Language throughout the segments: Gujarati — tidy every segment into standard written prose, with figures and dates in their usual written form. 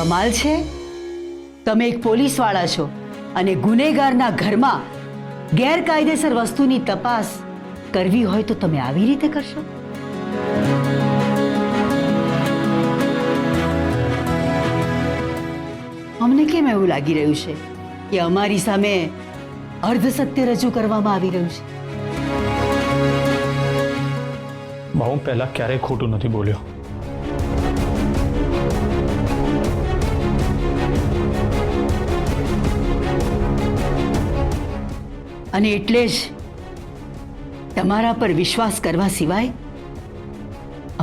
કમાલ છે. તમે એક પોલીસવાળા છો અને ગુનેગારના ઘરમાં ગેરકાયદેસર વસ્તુની તપાસ કરવી હોય તો તમે આવી રીતે કરશો? અમને કેમ એવું લાગી રહ્યું છે કે અમારી સામે અર્ધસત્ય રજૂ કરવામાં આવી રહ્યું છે? હું પહેલા ક્યારેય ખોટું નથી બોલ્યો. અને એટલે જ તમારા પર વિશ્વાસ કરવા સિવાય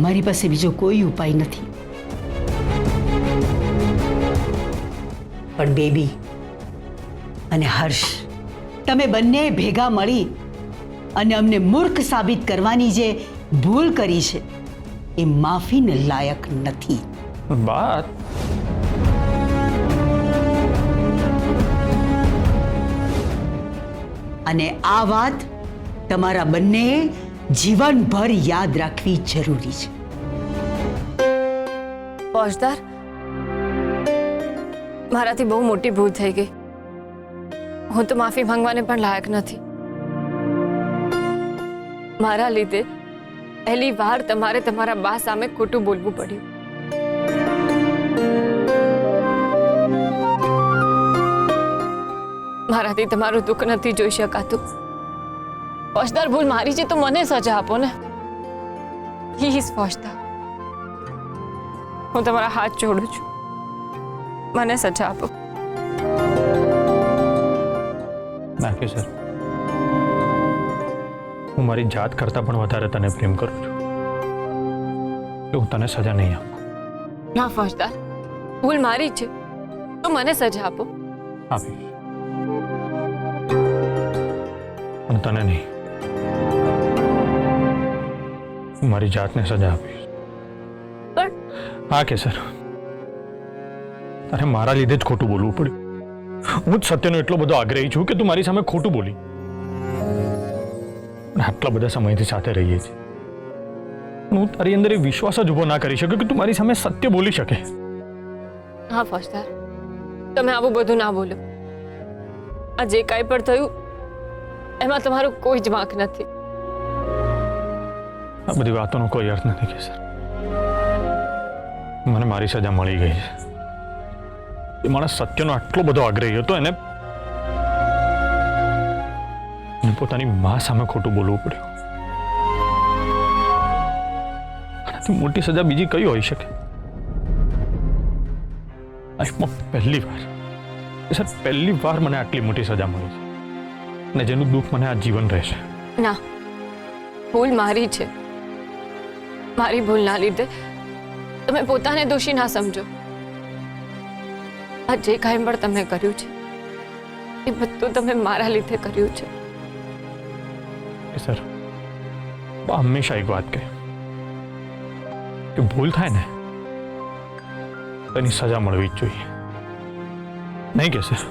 અમારી પાસે બીજો કોઈ ઉપાય નથી. પણ બેબી અને હર્ષ, તમે બંને ભેગા મળી અને અમને મૂર્ખ સાબિત કરવાની જે ભૂલ કરી છે એ માફીને લાયક નથી. બા, અને આ વાત તમારા બંનેએ જીવનભર યાદ રાખવી જરૂરી છે. ફોજદાર, મારાથી બહુ મોટી ભૂલ થઈ ગઈ. હું તો માફી માંગવાને પણ લાયક નથી. મારા લીધે પહેલી વાર તમારે તમારા બા સામે ખોટું બોલવું પડ્યું. મારાથી તમારું દુઃખ નથી જોઈ શકાતું. ફોજદાર, ભૂલ મારી છે તો મને સજા આપો ને. પ્લીઝ ફોજદાર, હું તમારા હાથ જોડું છું, મને સજા આપો. નાખી સર, હું મારી જાત કરતા પણ વધારે તને પ્રેમ કરું છું. હું તને સજા નહીં આપું. ના ફોજદાર, ભૂલ મારી છે તો મને સજા આપો. આપીશ, પણ તને નહીં. હું મારી જાતને સજા આપીશ. પણ હા કે સર, તારે મારા લીધે જ ખોટું બોલવું પડ્યું. હું જ સત્યનો એટલો બધો આગ્રહી છું કે તું મારી સામે ખોટું બોલી. આટલા બધા સમયથી સાથે રહીએ છીએ, હું તારી અંદર એ વિશ્વાસ જ ઉભો ના કરી શક્યો કે તું મારી સામે સત્ય બોલી શકે. હા ફોજદાર, તમે આવું બધું ના બોલો. આ જે કાંઈ પણ થયું એમાં તમારું કોઈ જ વાંક નથી. આ બધી વાતોનો કોઈ અર્થ નથી કે સર. મને મારી સજા મળી ગઈ છે. એ માણસ સત્યનો આટલો બધો આગ્રહી હતો, એને પોતાની મા સામે ખોટું બોલવું પડ્યું. આનાથી મોટી સજા બીજી કઈ હોઈ શકે? લાઈફમાં પહેલી વાર, સર પહેલી વાર મને આટલી મોટી સજા મળી છે, અને જેનું દુઃખ મને આ જીવન રહેશે. ના, ભૂલ મારી છે. મારી ભૂલના લીધે તમે પોતાને દોષી ના સમજો. આ જે કાંઈ પણ તમે કર્યું છે એ બધું તમે મારા લીધે કર્યું છે. સર, હંમેશા એક વાત કહે કે ભૂલ થાય ને તેની સજા મળવી જ જોઈએ. નહીં કે સર,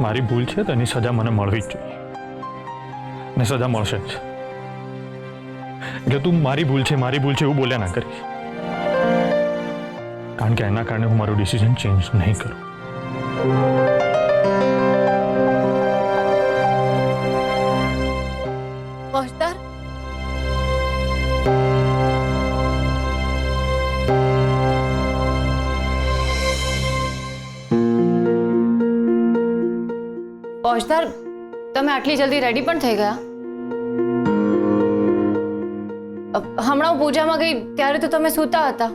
મારી ભૂલ છે તેની સજા મને મળવી જ જોઈએ, અને સજા મળશે જ. એટલે તું મારી ભૂલ છે એવું બોલ્યા ના કરીશ, કારણ કે એના કારણે હું મારું ડિસિઝન ચેન્જ નહીં કરું. ફોજદાર, ફોજદાર, તમે આટલી જલ્દી રેડી પણ થઈ ગયા? હમણાં હું પૂજામાં ગઈ ત્યારે તો તમે સૂતા હતા.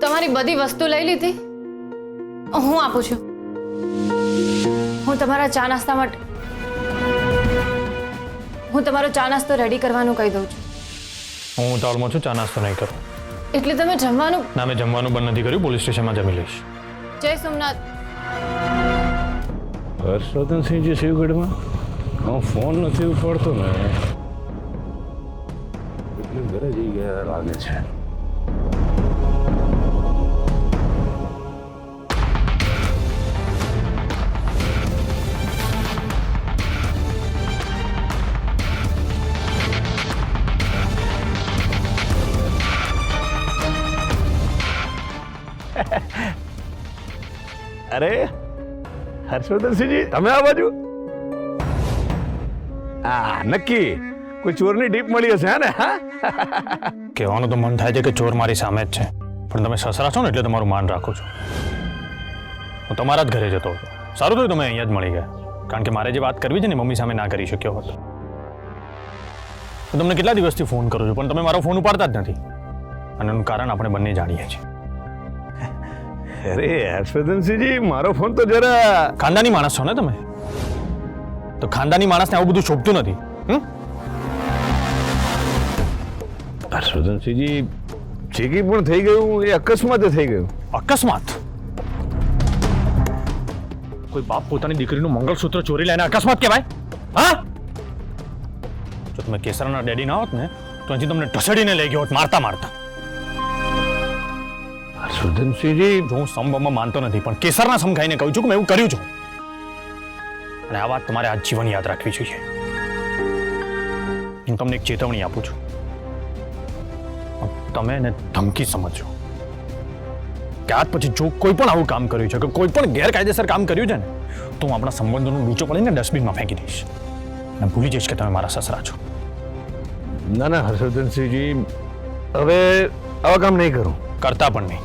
તમારી બધી વસ્તુ લઈ લીધી? હું આપું છું. હું તમારા ચા નાસ્તા માટે હું તમારો ચા નાસ્તો રેડી કરવાનું કહી દઉં છું. હું ઉતાવળમાં છું, ચા નાસ્તો નહીં કરું. એટલે તમે જમવાનું? ના, મેં જમવાનું બંધ નથી કર્યું. પોલીસ સ્ટેશનમાં જમી લઈશ. જય સોમનાથ. હર્ષવર્ધનસિંહજી શિવગઢમાં ફોન નથી ઉપાડતો ને, એટલે ઘરે જઈ ગયા લાગે છે. અરે હર્ષવર્ધનસિંહજી, તમે આ બાજુ? હા, નક્કી કોઈ ચોરની ટીપ મળી હશે, હા ને? કહેવાનું તો મન થાય છે કે ચોર મારી સામે જ છે, પણ તમે સસરા છો ને એટલે તમારું માન રાખું છું. હું તમારા જ ઘરે જતો હતો. સારું થયું તમે અહીંયા જ મળી ગયા, કારણ કે મારે જે વાત કરવી છે ને મમ્મી સામે ના કરી શક્યો હતો. હું તમને કેટલા દિવસથી ફોન કરું છું, પણ તમે મારો ફોન ઉપાડતા જ નથી, અને એનું કારણ આપણે બંને જાણીએ છીએ. અરે હર્ષવર્ધનસિંહજી, મારો ફોન તો જરા ખાનદાની માણસ છો ને તમે, તો ખાનદાની માણસને આવું બધું શોભતું નથી. હર્ષવર્ધનસિંહજી, જે કંઈ પણ થઈ ગયું એ અકસ્માતે થઈ ગયું. અકસ્માત? કોઈ બાપ પોતાની દીકરીનું મંગળસૂત્ર ચોરી લઈને અકસ્માત કહેવાય? હા, જો તમે કેસરના ડેડી ના હોત ને તો હજી તમને ઢસડીને લઈ ગયો હોત, મારતા મારતા. હર્ષવર્ધનસિંહજી, જો હું સમમાં માનતો નથી, પણ કેસરના સમ ખાઈને કહું છું કે મેં એવું કર્યું છું, અને આ વાત તમારે આજીવન યાદ રાખવી જોઈએ. હું તમને એક ચેતવણી આપું છું, તમે એને ધમકી સમજો કે આજ પછી જો કોઈ પણ આવું કામ કર્યું છે કે કોઈ પણ ગેરકાયદેસર કામ કર્યું છે ને તો હું આપણા સંબંધોનું લૂંચો પડીને ડસ્ટબિનમાં ફેંકી દઈશ અને ભૂલી જઈશ કે તમે મારા સસરા છો. ના ના હર્ષવર્ધનસિંહજી, હવે આવા કામ નહીં કરું. કરતા પણ નહીં.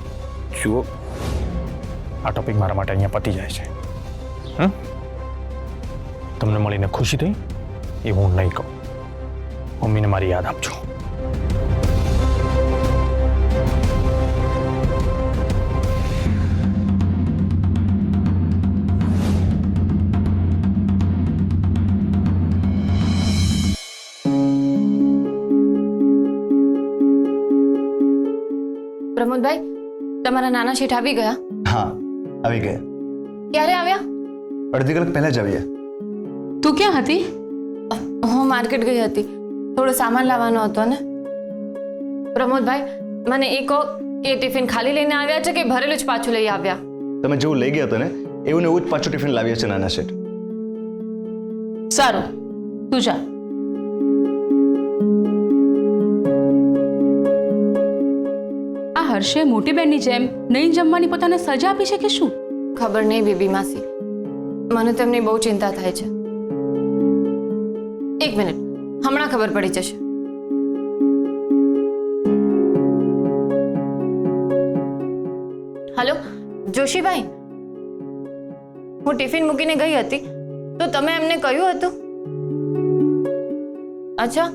જુઓ, આ ટોપિક મારા માટે અહીંયા પતી જાય છે. હા, તમને મળીને ખુશી થઈ એ હું નહીં કહું. મમ્મીને મારી યાદ આપજો. પ્રમોદભાઈ, તમારા નાના શેઠ આવી ગયા? હા, આવી ગયા. ક્યારે આવ્યા? અડધી કલાક પહેલા જ આવ્યા. તું ક્યાં હતી? હું માર્કેટ ગઈ હતી, થોડો સામાન લાવવાનો હતો ને. પ્રમોદભાઈ, મને એ કહો કે ટિફિન ખાલી લઈને આવ્યા છે કે ભરેલું જ પાછું લઈ આવ્યા? તમે જેવું લઈ ગયા હતો ને એવું ને એવું જ પાછું ટિફિન લાવ્યા છે નાના શેઠ. સારું, તું જા. આ હર્ષે મોટી બહેનની જેમ નહીં જમવાની પોતાને સજા આપી છે કે શું? ખબર નહીં બેબી માસી, મને તેમની બહુ ચિંતા થાય છે. એક મિનિટ, હમણાં ખબર પડી જશે. હલો જોશીભાઈ, હું ટિફિન મૂકીને ગઈ હતી તો તમે એમને કહ્યું હતું? અચ્છા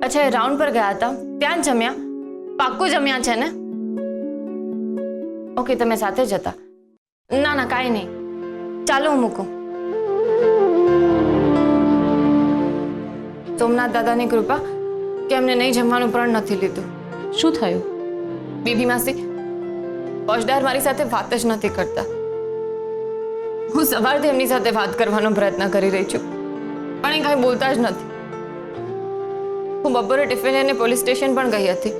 અચ્છા, એ રાઉન્ડ પર ગયા હતા, ત્યાં જ જમ્યા? પાક્કું જમ્યા છે ને? ઓકે, તમે સાથે જ હતા? ના ના, કાંઈ નહીં, ચાલો હું મૂકું. સોમનાથ દાદાની કૃપા કે એમને નહીં જમવાનું પ્રણ નથી લીધું. શું થયું? બેબી માસી, ફોજદાર મારી સાથે વાત જ નથી કરતા. હું સવારથી એમની સાથે વાત કરવાનો પ્રયત્ન કરી રહી છું, પણ એ કાંઈ બોલતા જ નથી. હું બપોરે ટિફિન લઈને પોલીસ સ્ટેશન પણ ગઈ હતી,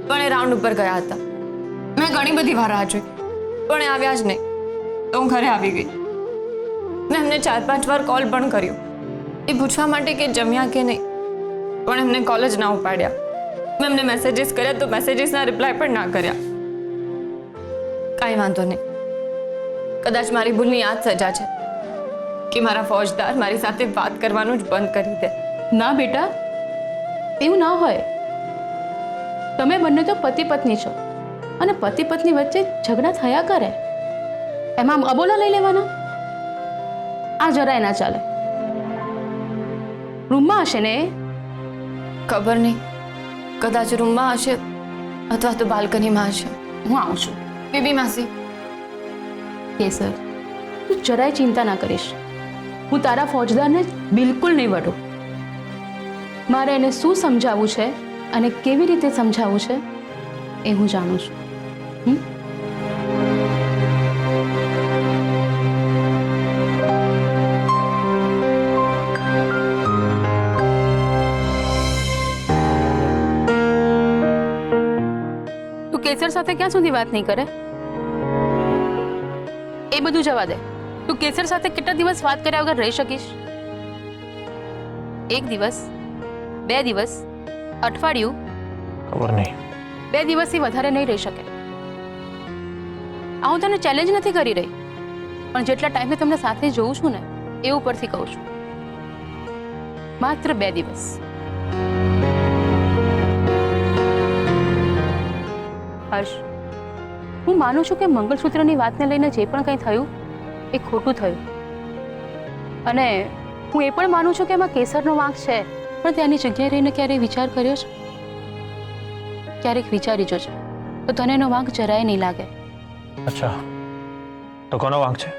પણ એ રાઉન્ડ ઉપર ગયા હતા. મેં ઘણી બધી વાર રાહ જોઈ, પણ એ આવ્યા જ નહીં. તો હું ઘરે આવી ગઈ ને એમને 4-5 વાર કોલ પણ કર્યો એ પૂછવા માટે કે જમ્યા કે નહીં, પણ એમને કોલ જ ના ઉપાડ્યા. મેં એમને મેસેજીસ કર્યા તો મેસેજીસના રિપ્લાય પણ ના કર્યા. કાંઈ વાંધો નહીં, કદાચ મારી ભૂલની આ જ સજા છે કે મારા ફોજદાર મારી સાથે વાત કરવાનું જ બંધ કરી દે. ના બેટા, એવું ના હોય. તમે બંને તો પતિ પત્ની છો, અને પતિ પત્ની વચ્ચે ઝઘડા થયા કરે, એમાં અબોલા લઈ લેવાના? આ જરાય ના ચાલે. રૂમમાં હશે ને? ખબર નહીં, કદાચ રૂમમાં હશે અથવા તો બાલ્કનીમાં હશે. હું આવું છું. બેબી માસી, કેસર, તું જરાય ચિંતા ના કરીશ. હું તારા ફોજદારને બિલકુલ નહીં વઢું. મારે એને શું સમજાવવું છે અને કેવી રીતે સમજાવવું છે એ હું જાણું છું. તું કેસર સાથે ક્યાં સુધી વાત નહીં કરે? એ બધું જવા દે. તું કેસર સાથે કેટલા દિવસ વાત કર્યા વગર રહી શકીશ? 1 દિવસ, 2 દિવસ, અઠવાડિયું? ખબર નહીં. 2 દિવસથી વધારે નહીં રહી શકે. આ હું તને ચેલેન્જ નથી કરી રહી, પણ જેટલા ટાઈમે તમને સાથે જોઉં છું ને એ ઉપરથી કહું છું. માત્ર 2 દિવસ. હર્ષ, હું માનું છું કે મંગળસૂત્રની વાતને લઈને જે પણ કંઈ થયું એ ખોટું થયું, અને હું એ પણ માનું છું કે એમાં કેસરનો વાંક છે, પણ ત્યાંની જગ્યાએ રહીને ક્યારેય વિચાર કર્યો છે? ક્યારેક વિચારી જોજે તો તને એનો વાંક જરાય નહીં લાગે. અચ્છા, તો કોનો વાંક છે?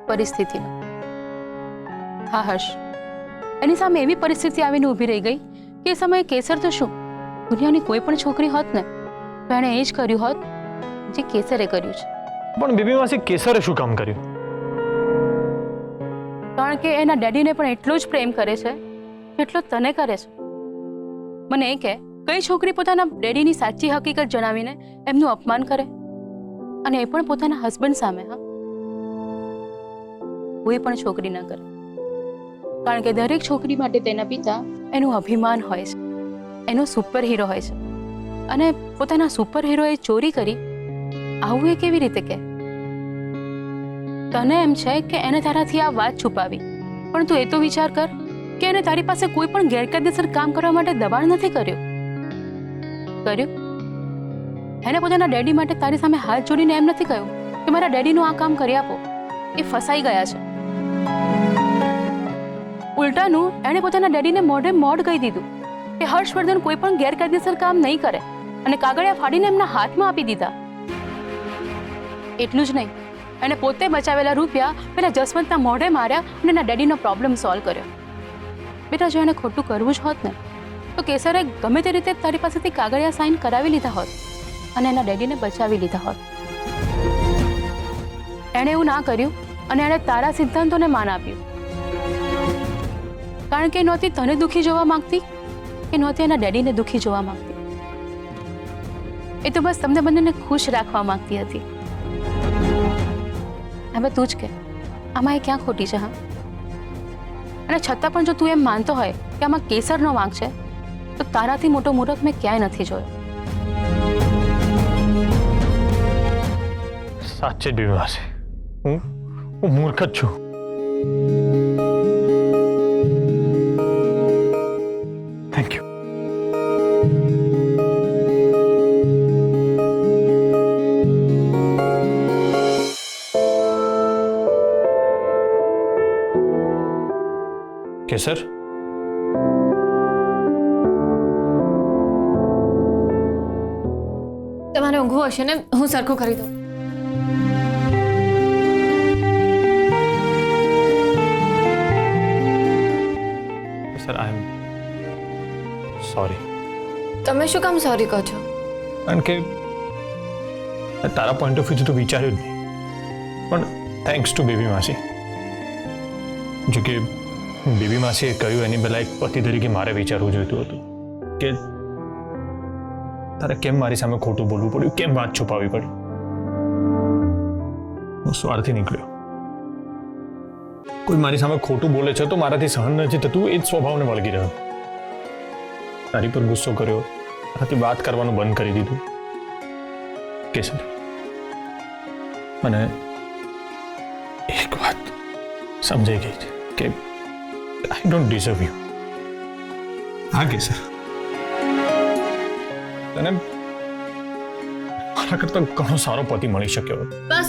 પરિસ્થિતિનો. હા હર્ષ, એની સામે એવી પરિસ્થિતિ આવીને ઊભી રહી ગઈ કે એ સમયે કેસર તો શું, દુનિયાની કોઈ પણ છોકરી હોત ને તો એણે એ જ કર્યું હોત જે કેસરે કર્યું છે. પણ બેબી માસી, કેસરે શું કામ કર્યું? કારણ કે એના ડેડીને પણ એટલો જ પ્રેમ કરે છે જેટલો તને કરે છે. મને એ કે કઈ છોકરી પોતાના ડેડીની સાચી હકીકત જણાવીને એમનું અપમાન કરે, અને એ પણ પોતાના હસબન્ડ સામે. હા, કોઈ પણ છોકરી ન કરે, કારણ કે દરેક છોકરી માટે તેના પિતા એનું અભિમાન હોય છે, એનો સુપર હીરો હોય છે, અને પોતાના સુપર હીરોએ ચોરી કરી આવું એ કેવી રીતે કહે? તને એમ છે કે એને તારાથી આ વાત છુપાવી, પણ તું એ તો વિચાર કર કે એને તારી પાસે કોઈ પણ ગેરકાયદેસર કામ કરવા માટે દબાણ નથી કર્યું. એને પોતાના ડેડી માટે તારી સામે હાથ જોડીને એમ નથી કહ્યું કે મારા ડેડીનું આ કામ કરી આપો. એ ફસાઈ ગયા છે. ઉલટાનું એણે પોતાના ડેડીને મોઢે મોઢ કહી દીધું કે હર્ષવર્ધન કોઈ પણ ગેરકાયદેસર કામ નહીં કરે, અને કાગળિયા ફાડીને એમના હાથમાં આપી દીધા. એટલું જ નહીં, એણે પોતે બચાવેલા રૂપિયા પેલા જસવંતના મોઢે માર્યા અને એના ડેડીનો પ્રોબ્લેમ સોલ્વ કર્યો. બેટા, જો એને ખોટું કરવું જ હોત ને તો કેસરે ગમે તે રીતે તારી પાસેથી કાગળિયા સાઇન કરાવી લીધા હોત અને એના ડેડીને બચાવી લીધા હોત. એણે એવું ના કર્યું, અને એણે તારા સિદ્ધાંતોને માન આપ્યું, કારણ કે નહોતી તને દુઃખી જોવા માંગતી કે નહોતી એના ડેડીને દુઃખી જોવા માંગતી. એ તો બસ તમને બંનેને ખુશ રાખવા માંગતી હતી. હવે તું જ કે આમાં એ ક્યાં ખોટી છે? હા, અને છતાં પણ જો તું એમ માનતો હોય કે આમાં કેસરનો વાંક છે, તો તારાથી મોટો મૂર્ખ મેં ક્યાંય નથી જોયો. સાચે જ બેબી માસી, હું મૂર્ખ જ છું. Thank you. કેસર, તમારે ઊંઘવું હશે ને, હું સરખું કરી દઉં. Sir, I am sorry. તમે શું કામ સોરી કહો છો? કારણ કે તારા પોઈન્ટ ઓફ વ્યૂથી તો વિચાર્યું જ નહીં, પણ થેન્ક્સ ટુ બેબી માસી. જો કે બેબી માસીએ કહ્યું એની પહેલાં એક પતિ તરીકે મારે વિચારવું જોઈતું હતું કે તારે કેમ મારી સામે ખોટું બોલવું પડ્યું, કેમ વાત છુપાવવી પડી. હું સ્વાર્થી નીકળ્યો. કોઈ મારી સામે ખોટું બોલે છે તો મારાથી સહન નથી થતું, એ જ સ્વભાવને વળગી રહ્યો. તારી પર ગુસ્સો કર્યો, તારાથી વાત કરવાનું બંધ કરી દીધું. કેસર, મને એક વાત સમજાઈ ગઈ છે કે આઈ ડોન્ટ ડિઝર્વ યુ. હા કેસર, તને મારા કરતા ઘણો સારો પતિ મળી શક્યો. બસ,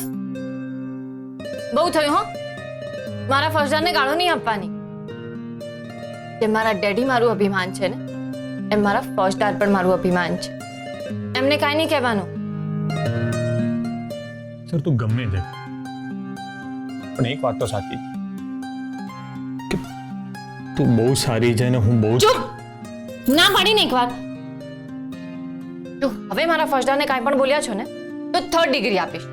બહુ થયું. હો, મારા ફરજાને ગાળો નહીં આપવાની. જેમ મારા ડેડી મારું અભિમાન છે ને, એમ મારા ફોજદાર પણ મારું અભિમાન છે. એમને કાંઈ નહીં કહેવાનું. સર, તું ગમે તે, પણ એક વાત તો સાચી કે તું બહુ સારી છે ને હું બહુ. ચૂપ! ના પાડીને એક વાત. જો હવે મારા ફોજદારને કાંઈ પણ બોલ્યા છો ને તો 3rd ડિગ્રી આપીશ.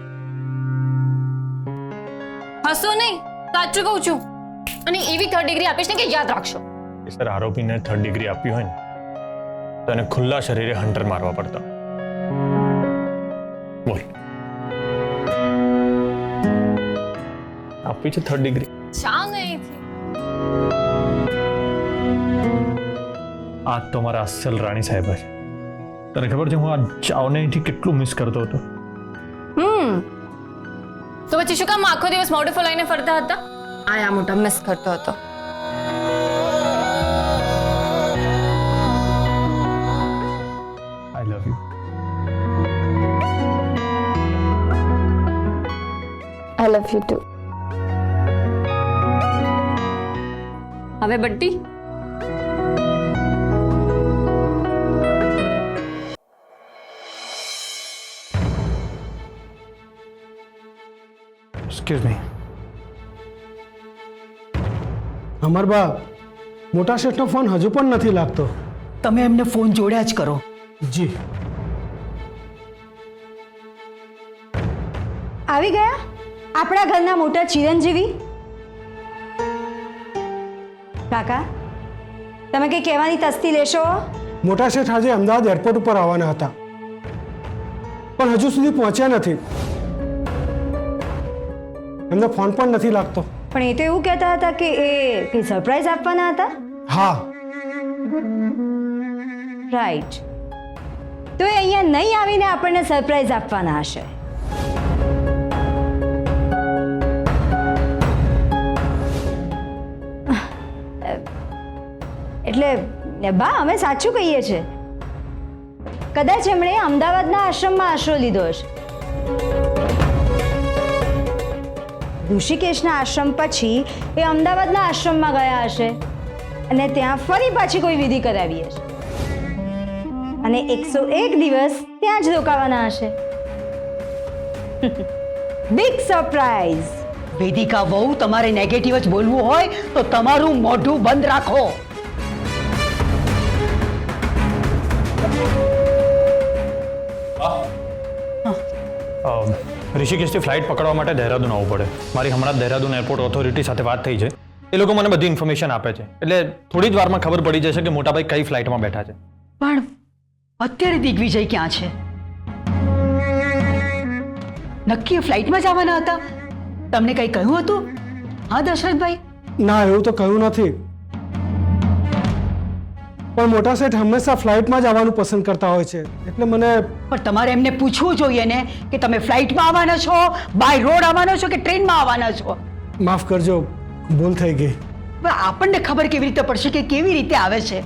હસો નહીં, સાચું કહું છું. અને એવી 3rd ડિગ્રી આપીશ ને કે યાદ રાખશો. સર, આરોપીને 3rd ડિગ્રી આપી હોય ને તો એને ખુલ્લા શરીરે હન્ટર મારવા પડતા. બોલ, આપી છે 3rd ડિગ્રી? ચાલ નહીં. આ તો મારા અસલ રાણી સાહેબ છે. તને ખબર છે હું આ ચાવને અહીંથી કેટલું મિસ કરતો હતો. પછી શું કામ આખો દિવસ મોઢું લઈને ફરતા હતા? આ મોટા મિસ કરતો હતો. I love you. I love you too. હવે બટ્ટી. Excuse me. અમર બા, મોટા શેઠનો ફોન હજુ પણ નથી લાગતો. તમે એમને ફોન જોડ્યા જ કરો. જી. આવી ગયા આપણા ઘરના મોટા ચિરંજીવી. કાકા, તમે કંઈ કહેવાની તસ્તી લેશો? મોટા શેઠ આજે અમદાવાદ એરપોર્ટ ઉપર આવવાના હતા, પણ હજુ સુધી પહોંચ્યા નથી. એમને ફોન પણ નથી લાગતો. પણ એ તો એવું કહેતા હતા કે એ કંઈ સરપ્રાઈઝ આપવાના હતા. હા. રાઈટ. તો એ અહીંયા નહીં આવીને આપણને સરપ્રાઈઝ આપવાના હશે. એટલે બા, અમે સાચું કહીએ છીએ. કદાચ એમણે અમદાવાદના આશ્રમમાં આશરો લીધો હશે. ઋષિકેશના આશ્રમ પછી એ અમદાવાદના આશ્રમમાં ગયા હશે અને ત્યાં ફરી પાછી કોઈ વિધિ કરાવી હશે અને 101 દિવસ ત્યાં જ રોકાવાના હશે. Big surprise. વેદિકા વહુ, તમારે નેગેટિવ જ બોલવું હોય તો તમારું મોઢું બંધ રાખો. ઋષિકેશથી ફ્લાઇટ પકડવા માટે દહેરાદૂન આવવું પડે. મારી હમણાં જ દહેરાદૂન એરપોર્ટ ઓથોરિટી સાથે વાત થઈ છે. એ લોકો મને બધી ઇન્ફોર્મેશન આપે છે, એટલે થોડી જ વારમાં ખબર પડી જશે કે મોટાભાઈ કઈ ફ્લાઇટમાં બેઠા છે. પણ અત્યારે દિગ્વિજય ક્યાં છે? નક્કી એ ફ્લાઇટમાં જ આવવાના હતા? તમને કંઈ કહ્યું હતું? હા દશરથભાઈ? ના, એવું તો કહ્યું નથી, પણ મોટા શેઠ હંમેશા ફ્લાઇટમાં જ આવવાનું પસંદ કરતા હોય છે, એટલે મને. પણ તમારે એમને પૂછવું જોઈએ ને કે તમે ફ્લાઇટમાં આવવાના છો, બાય રોડ આવવાના છો કે ટ્રેનમાં આવવાના છો? માફ કરજો, ભૂલ થઈ ગઈ. હવે આપણને ખબર કેવી રીતે પડશે કે કેવી રીતે આવે છે?